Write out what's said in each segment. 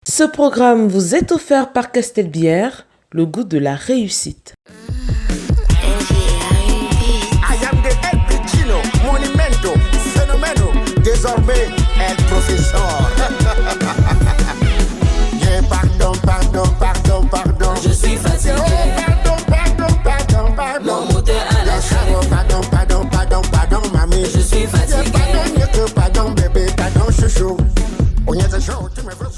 Ce programme vous est offert par Castelbière, le goût de la réussite. I am the El Piccino, Monumento, Fenomeno, désormais El Professeur. Yeah, pardon. Je suis fatigué. Pardon. Mon moteur a lâché. Pardon, mamie. Je suis fatigué. Pardon, bébé, pardon, chouchou. On y a des gens, tu me veux.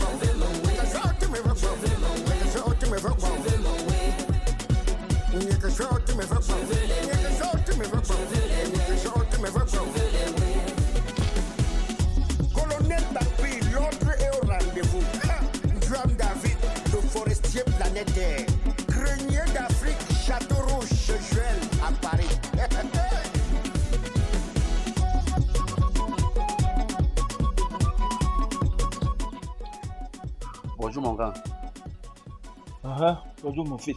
Colonel Bappi, l'ordre est au rendez-vous. Joam David, le forestier planétaire. Grenier d'Afrique, Château Rouge, Joël à Paris. Bonjour mon grand. Bonjour mon fils.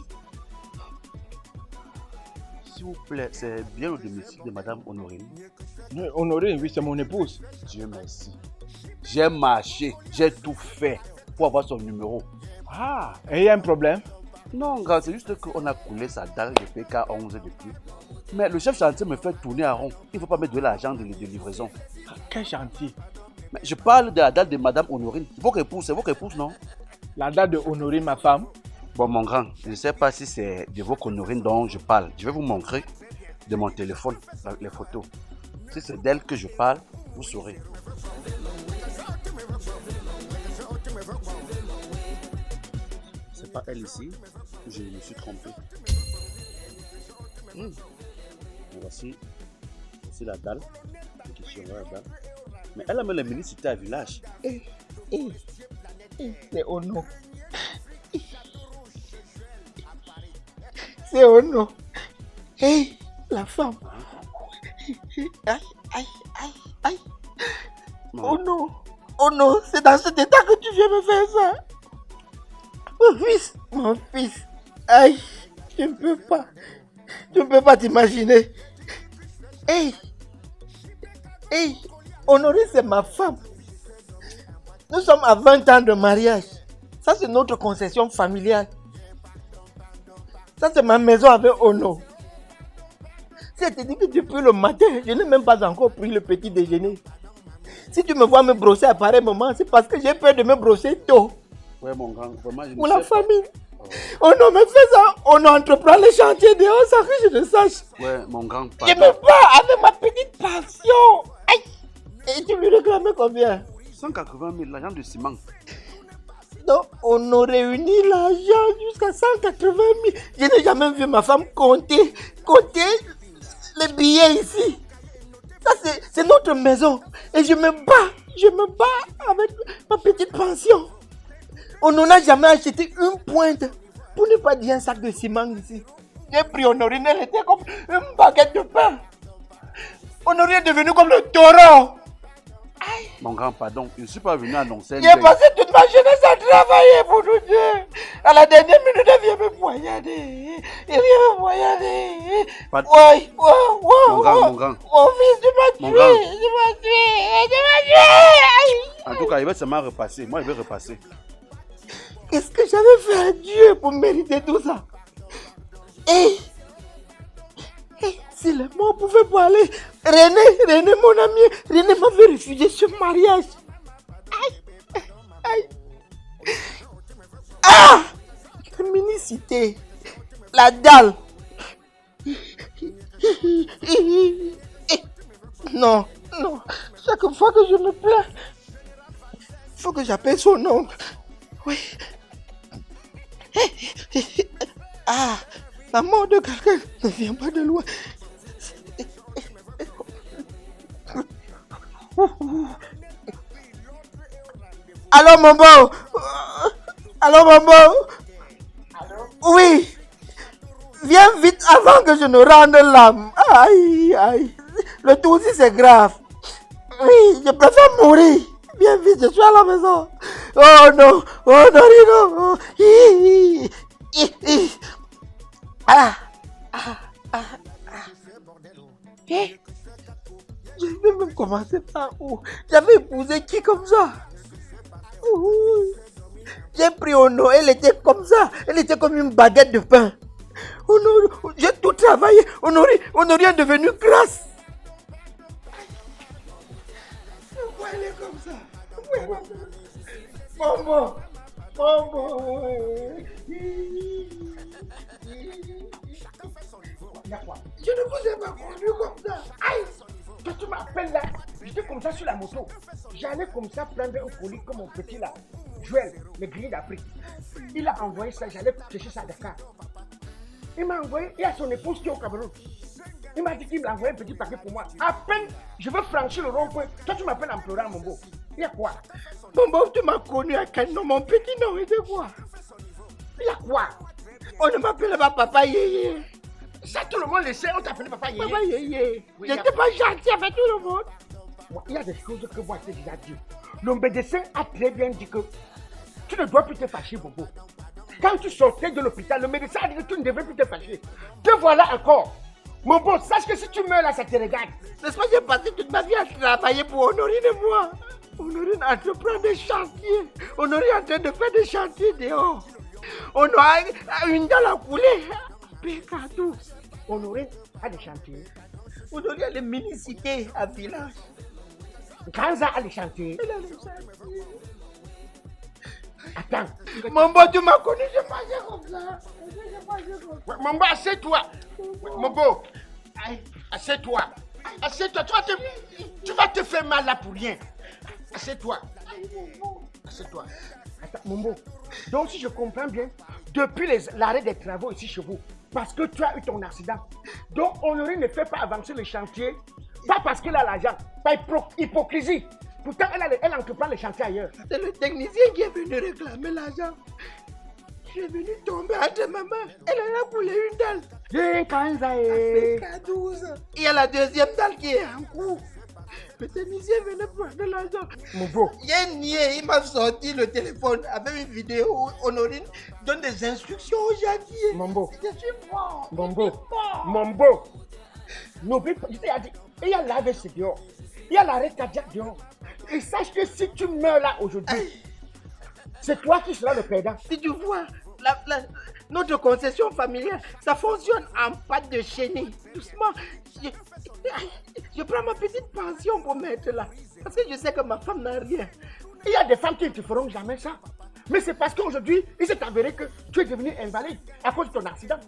S'il vous plaît, c'est bien le domicile de Madame Honorine. Honorine, oui, c'est mon épouse. Dieu merci. J'ai marché, j'ai tout fait pour avoir son numéro. Ah, et il y a un problème? Non, grand, c'est juste qu'on a coulé sa date de PK11 depuis. Mais le chef chantier me fait tourner à rond. Il ne faut pas mettre de l'argent de livraison. Quel chantier? Mais je parle de la date de Madame Honorine. Votre épouse, c'est votre épouse, non? La date de Honorine, ma femme? Bon, mon grand, je ne sais pas si c'est de votre Honorine dont je parle. Je vais vous montrer de mon téléphone les photos. Si c'est d'elle que je parle, vous saurez. C'est pas elle ici. Je me suis trompé. Voici la dalle. La dalle. Mais elle a mis les municipalités à village. C'est Ono. C'est Ono. Hey, la femme. Aïe. Non. Oh non, c'est dans cet état que tu viens me faire ça. Mon fils. Aïe, je ne peux pas. Tu ne peux pas t'imaginer. Hey, Honoré, c'est ma femme. Nous sommes à 20 ans de mariage. Ça, c'est notre concession familiale. Ça, c'est ma maison avec Ono. C'est-à-dire que depuis le matin, je n'ai même pas encore pris le petit déjeuner. Si tu me vois me brosser à pareil moment, c'est parce que j'ai peur de me brosser tôt. Ouais, mon grand, vraiment, je ne Pour sais la pas. famille. Ono me fait ça. Ono entreprend les chantiers dehors sans que je ne sache. Ouais, mon grand, Je me bats avec ma petite pension. Aïe. Et tu lui réclamais combien? 180 000, l'agent de ciment. Donc, on a réuni l'argent jusqu'à 180 000. Je n'ai jamais vu ma femme compter les billets ici. Ça, c'est notre maison. Et je me bats avec ma petite pension. On n'en a jamais acheté une pointe, pour ne pas dire un sac de ciment ici. J'ai pris Honorine, elle était comme une baguette de pain. Honorine est devenu comme le taureau. Aïe. Mon grand, pardon, je ne suis pas venu annoncer. J'ai passé toute ma jeunesse à travailler pour nous deux. À la dernière minute, elle vient me poignarder. Ouais. Mon grand. Mon fils, tu m'as tué. En tout cas, il va seulement repasser. Moi, il va repasser. Qu'est-ce que j'avais fait à Dieu pour mériter tout ça? Si les morts pouvaient parler, René, mon ami, René m'avait refusé ce mariage. Aïe. Ah! La minicité, la dalle. Non. Chaque fois que je me plains, il faut que j'appelle son oncle. Oui. Ah, la mort de quelqu'un ne vient pas de loin. Allô, maman. Oui. Viens vite avant que je ne rende l'âme. Aïe. Le tout aussi, c'est grave. Oui, je préfère mourir. Viens vite, je suis à la maison. Oh non, Rino. Je vais même commencer par où? J'avais épousé qui comme ça? J'ai pris Ono, elle était comme ça. Elle était comme une baguette de pain. Ono, j'ai tout travaillé. Honorine est devenue grasse. Pourquoi elle est comme ça? Pourquoi elle est comme ça? Maman. Je ne vous ai pas conduit comme ça. Aïe! Toi, tu m'appelles là. J'étais comme ça sur la moto. J'allais comme ça prendre un colis comme mon petit là. Joël, le grillé d'Afrique. Il a envoyé ça, j'allais chercher ça à Dakar. Il m'a envoyé, il y a son épouse qui est au Cameroun. Il m'a dit qu'il m'a envoyé un petit paquet pour moi. À peine je veux franchir le rond-point, toi tu m'appelles en pleurant, mon beau. Il y a quoi? Maman, tu m'as connu à quel nom? Mon petit nom était quoi? Il y a quoi? On ne m'appelait pas Papa Yéyé. Ça, tout le monde le sait, on t'appelait Papa Yéyé. Papa Yéyé. Oui, J'étais pas gentil avec tout le monde. Bon, il y a des choses que moi j'ai déjà dit. Le médecin a très bien dit que tu ne dois plus te fâcher, Bobo. Quand tu sortais de l'hôpital, le médecin a dit que tu ne devrais plus te fâcher. Te voilà encore. Mon beau, sache que si tu meurs là, ça te regarde. N'est-ce pas, j'ai passé toute ma vie à travailler pour Honorine et moi. Honorine entreprend des chantiers. Honorine est en train de faire des chantiers dehors. On a une dans la coulée. Pécatou. Honorine a des chantiers. Honorine a des mini-cités à village. Kanza a des chantiers. Elle a des chantiers. Attends. Mon beau, tu m'as connu, je mangeais comme ça. Ouais, mon beau, assieds-toi. Ouais, mon beau, assieds-toi. Assieds-toi. Tu vas te faire mal là pour rien. Assieds-toi. Assieds-toi. Attends, mon beau. Donc, si je comprends bien, depuis l'arrêt des travaux ici chez vous, parce que tu as eu ton accident, donc Honorine ne fait pas avancer le chantier, pas parce qu'elle a l'argent, par hypocrisie. Pourtant, elle entreprend le chantier ailleurs. C'est le technicien qui est venu réclamer l'argent. Je suis venu tomber entre ma main. Elle en a coulé une dalle. Il y a la deuxième dalle qui est en cours. Le technicien venait prendre l'argent. Mon beau. J'ai nié, il m'a sorti le téléphone avec une vidéo où Honorine donne des instructions aux janvier. Mon beau. Je suis mort. Mon beau. Mon beau. N'oublie pas, je t'ai dit, il y a l'AVC dehors. Il y a l'arrêt cardiaque dehors. Et sache que si tu meurs là aujourd'hui, c'est toi qui seras le perdant. Si tu vois, notre concession familiale, ça fonctionne en pâte de chenille. Doucement, je prends ma petite pension pour mettre là. Parce que je sais que ma femme n'a rien. Il y a des femmes qui ne te feront jamais ça. Mais c'est parce qu'aujourd'hui, il s'est avéré que tu es devenu invalide à cause de ton accident.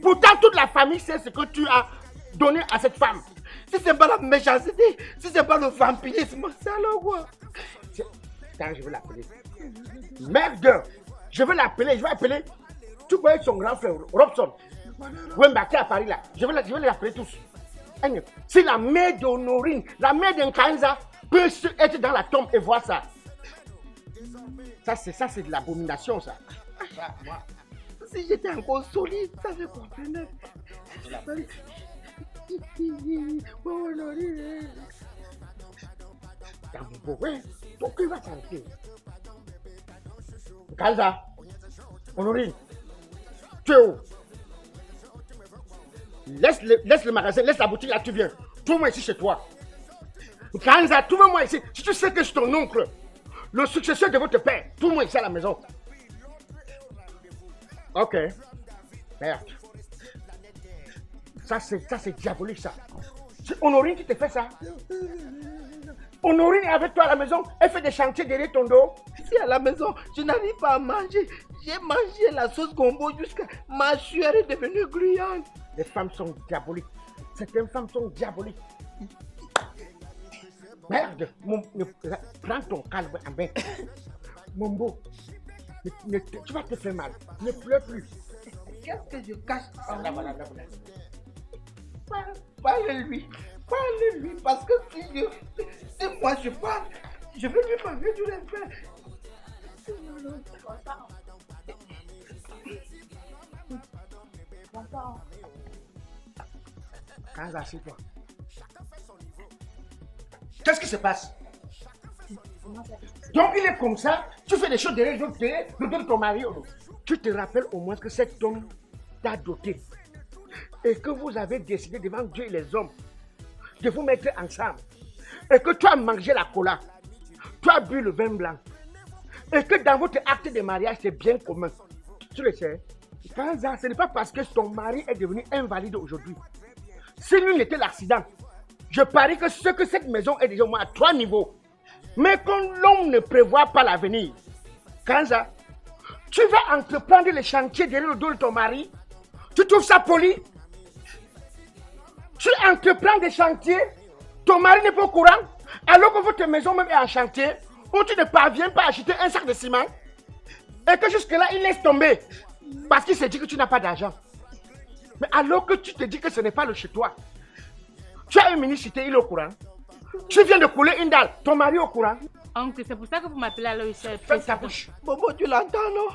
Pourtant, toute la famille sait ce que tu as donné à cette femme. Si c'est pas la méchanceté, si c'est pas le vampirisme, c'est alors quoi? Quand je vais l'appeler. Merde! Je vais l'appeler, Tu connais son grand frère, Robson. Wemba qui est à Paris là. Je vais les appeler tous. Si la mère d'Honorine, la mère d'Nkanza peut être dans la tombe et voir ça. Ça c'est de l'abomination ça. Si j'étais encore solide, ça me comprenait. Ton cœur va s'arrêter. Kalza, Honorine, tu es où? Laisse le magasin, laisse la boutique là, tu viens. Trouve-moi ici chez toi. Kalza, trouve-moi ici. Si tu sais que je suis ton oncle, le successeur de votre père, trouve-moi ici à la maison. Ok. Merde. Ça c'est diabolique ça. C'est Honorine qui te fait ça. Honorine est avec toi à la maison, elle fait des chantiers derrière ton dos. Ici à la maison, je n'arrive pas à manger. J'ai mangé la sauce gombo jusqu'à ma sueur est devenue gluante. Les femmes sont diaboliques. Certaines femmes sont diaboliques. Merde, prends ton calme en main. Mon beau, tu vas te faire mal. Ne pleure plus. Qu'est-ce que je cache? Voilà. Parle-lui, parce que si moi je parle, je vais lui parler du respect. Quand assieds-toi. Qu'est-ce qui se passe? Donc il est comme ça, tu fais des choses derrière le dos de ton mari. Tu te rappelles au moins que cet homme t'a doté. Et que vous avez décidé devant Dieu et les hommes de vous mettre ensemble. Et que tu as mangé la cola. Tu as bu le vin blanc. Et que dans votre acte de mariage, c'est bien commun. Tu le sais. Kanza, ce n'est pas parce que ton mari est devenu invalide aujourd'hui. Si lui n'était l'accident, je parie que ce que cette maison est déjà au moins à 3 niveaux. Mais quand l'homme ne prévoit pas l'avenir, Kanza, tu vas entreprendre le chantier derrière le dos de ton mari. Tu trouves ça poli? Tu entreprends des chantiers, ton mari n'est pas au courant, alors que votre maison même est en chantier, où tu ne parviens pas à acheter un sac de ciment, et que jusque-là, il laisse tomber, parce qu'il s'est dit que tu n'as pas d'argent. Mais alors que tu te dis que ce n'est pas le chez toi, tu as une minicité, il est au courant. Tu viens de couler une dalle, ton mari est au courant. Oncle, c'est pour ça que vous m'appelez à l'OIC. Ferme ta bouche. Momo, tu l'entends, non?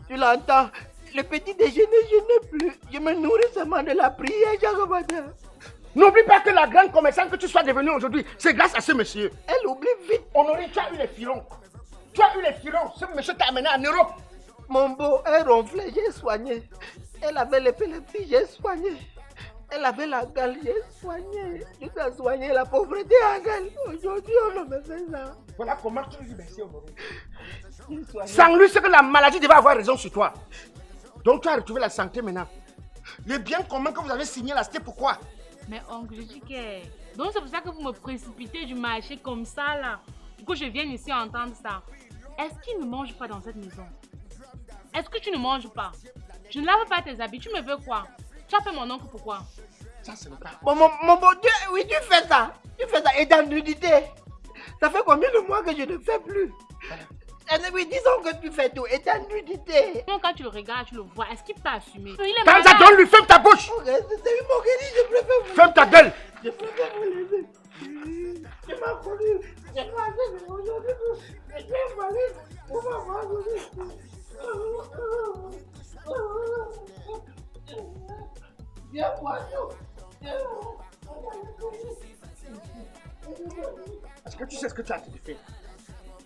Tu l'entends? Le petit déjeuner, je n'ai plus. Je me nourris seulement de la prière chaque matin. N'oublie pas que la grande commerçante que tu sois devenue aujourd'hui, c'est grâce à ce monsieur. Elle oublie vite. Honoré, tu as eu les filons. Tu as eu les filons. Ce monsieur t'a amené en Europe. Mon beau, elle ronflait, j'ai soigné. Elle avait l'épilepsie, j'ai soigné. Elle avait la gale, j'ai soigné. Je t'ai soigné la pauvreté à gale. Aujourd'hui, on ne me fait ça. Voilà comment tu lui dis merci, Honoré. Sans lui, c'est que la maladie devait avoir raison sur toi. Donc tu as retrouvé la santé maintenant. Le bien commun que vous avez signé là, c'était pourquoi? Mais oncle, je dis que... Donc c'est pour ça que vous me précipitez du marché comme ça là. Pour que je vienne ici entendre ça. Est-ce qu'il ne mange pas dans cette maison? Est-ce que tu ne manges pas? Je ne lave pas tes habits, tu me veux quoi? Tu appelles mon oncle pourquoi? Ça c'est le cas. Mon beau Dieu, oui, tu fais ça. Tu fais ça. Et dans nudité. Ça fait combien de mois que je ne fais plus? Oui, disons que tu fais tout. Et dans nudité. Donc quand tu le regardes, tu le vois, est-ce qu'il peut assumer? Il est Quand malade. ça donne, lui ferme ta bouche. C'est une moquerie, je préfère vous. Ferme ta gueule. Je préfère vous laisser. Tu m'as connu. Je m'as fait aujourd'hui. Je suis invalide. On va voir aujourd'hui. Viens voir tout. Est-ce que tu sais ce que tu as fait?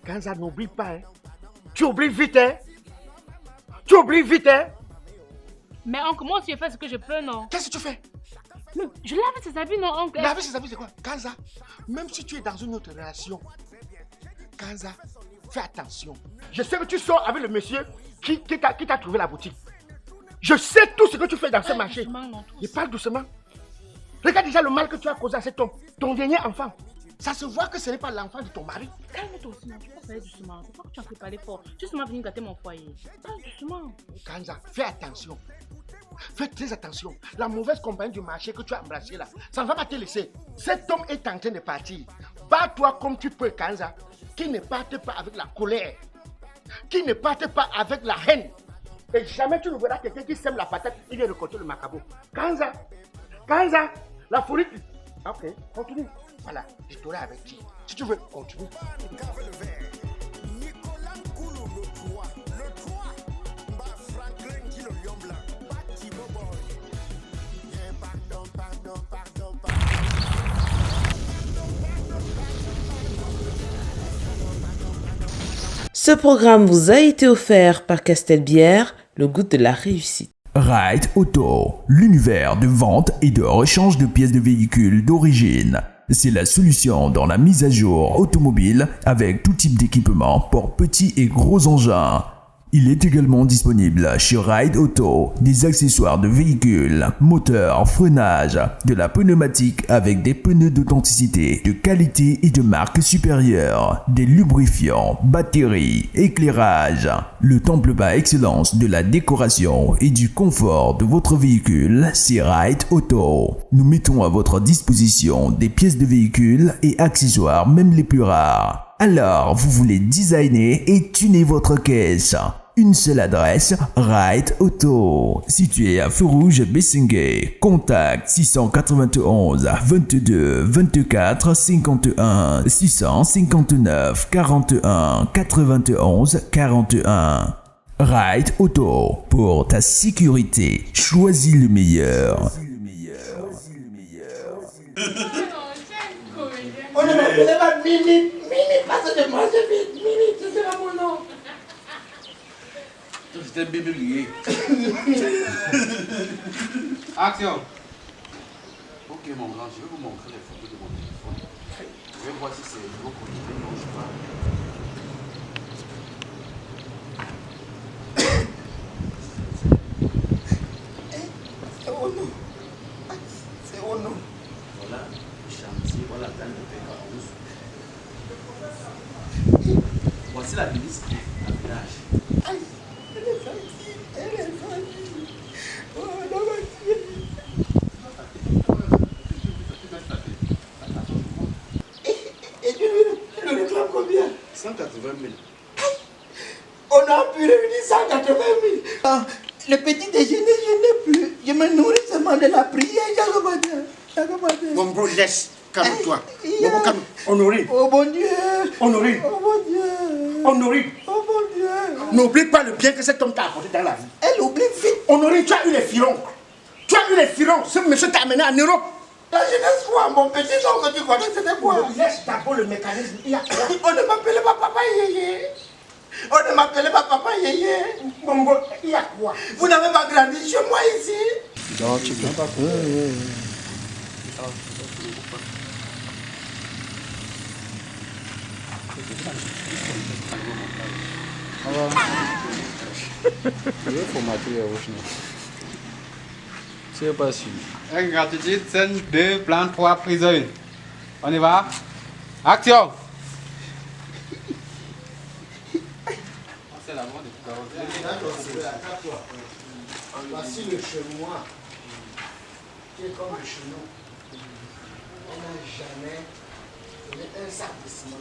Kanza, n'oublie pas, hein. Tu oublies vite, hein. Tu oublies vite, hein. Mais oncle, moi aussi je fais ce que je peux, non? Qu'est-ce que tu fais? Mais je lave ses habits, non, oncle? Laver ses habits, c'est quoi? Kanza, même si tu es dans une autre relation, Kanza, fais attention. Je sais que tu sors avec le monsieur qui t'a trouvé la boutique. Je sais tout ce que tu fais dans ce marché. Il parle doucement. Regarde déjà le mal que tu as causé à cet homme, ton dernier enfant. Ça se voit que ce n'est pas l'enfant de ton mari. Calme-toi aussi, non, tu peux parler doucement. C'est pas que tu as fait parler fort. Tu es seulement venu gâter mon foyer. Parle doucement. Kanza, fais attention. Fais très attention. La mauvaise compagnie du marché que tu as embrassée là, ça ne va pas te laisser. Cet homme est en train de partir. Bats-toi comme tu peux, Kanza. Qui ne parte pas avec la colère. Qui ne parte pas avec la haine. Et jamais tu ne verras quelqu'un qui sème la patate, il vient récolter le macabo. Kanza, Kanza, la folie. Ok, continue. Voilà, je t'aurai avec qui. Si tu veux, continue. Nicolas Koulou, le 3. Le 3. Bah, Franklin dit le lion blanc. Bah, Thibaut Boy. Pardon. Ce programme vous a été offert par Castelbière, le goût de la réussite. Ride Auto, l'univers de vente et de rechange de pièces de véhicules d'origine. C'est la solution dans la mise à jour automobile avec tout type d'équipement pour petits et gros engins. Il est également disponible chez Ride Auto des accessoires de véhicules, moteurs, freinage, de la pneumatique avec des pneus d'authenticité, de qualité et de marque supérieure, des lubrifiants, batteries, éclairage. Le temple par excellence de la décoration et du confort de votre véhicule, c'est Ride Auto. Nous mettons à votre disposition des pièces de véhicules et accessoires même les plus rares. Alors, vous voulez designer et tuner votre caisse. Une seule adresse, Ride Auto. Situé à Feu Rouge, Bessengue. Contact 691 22 24 51 659 41 91 41. Ride Auto. Pour ta sécurité, choisis le meilleur. On ne m'appelait pas Mimi, parce que je mangeais vite. Mimi, ce sera mon nom. C'était un bébé lié. Action. Ok mon grand, je vais vous montrer les photos de mon téléphone. Je vais voir si c'est vos connus, non je sais pas. pu réunir 180 000. Ah, le petit déjeuner, je n'ai plus. Je me nourris seulement de la prière. Mon bro, laisse. Calme-toi. Mon bro, calme. Honorine. Oh mon Dieu. Honorine. Oh mon Dieu. Honorine. Oh mon Dieu. N'oublie pas le bien que cet homme t'a apporté dans la vie. Elle oublie vite. Honorine, tu as eu les filons. Tu as eu les filons. Ce monsieur t'a amené en Europe. La jeunesse quoi, mon petit nom que tu connais, c'était quoi? Laisse d'abord le mécanisme. Il y a quoi? On ne m'appelait pas papa Yéyé. On ne m'appelait pas papa Yéyé. Mon bro, il y a quoi? Vous n'avez pas grandi chez moi ici. Non, tu peux pas. C'est pas sûr. Ingratitude, scène 2, plan 3, prise 1. On y va? Action! Voici le chemin qui est comme le chenou. On n'a jamais donné un sac de ciment.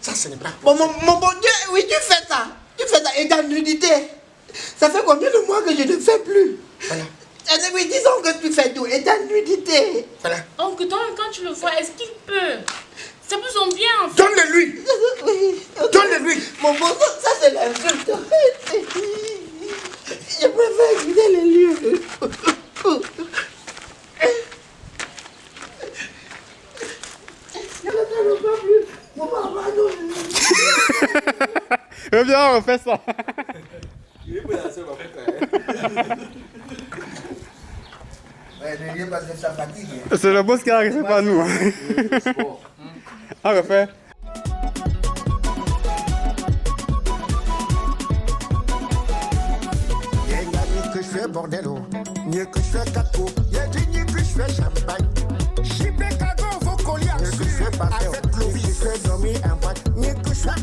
Ça, ce n'est pas Bon, mon bon Dieu, oui, tu fais ça. Tu fais ça. Et dans nudité. Ça fait combien de mois que je ne fais plus? Voilà. Oui, disons que tu fais tout. Et dans nudité. Voilà. Oncle Don, quand tu le vois, est-ce qu'il peut? C'est pour son bien, en fait. Donne-le lui. Oui. Donne-le lui. Mon bon, ça c'est l'insulte. Je préfère quitter les lieux. Viens, on fait ça. C'est le boss qui a arrêté pas nous. On refait. Ni que je fais bordello, ni que je fais caco, ni que je fais champagne. J'y vais cago, vos colliers, ni que je fais pastel, avec Louis, je fais dormir en boîte, ni que je fais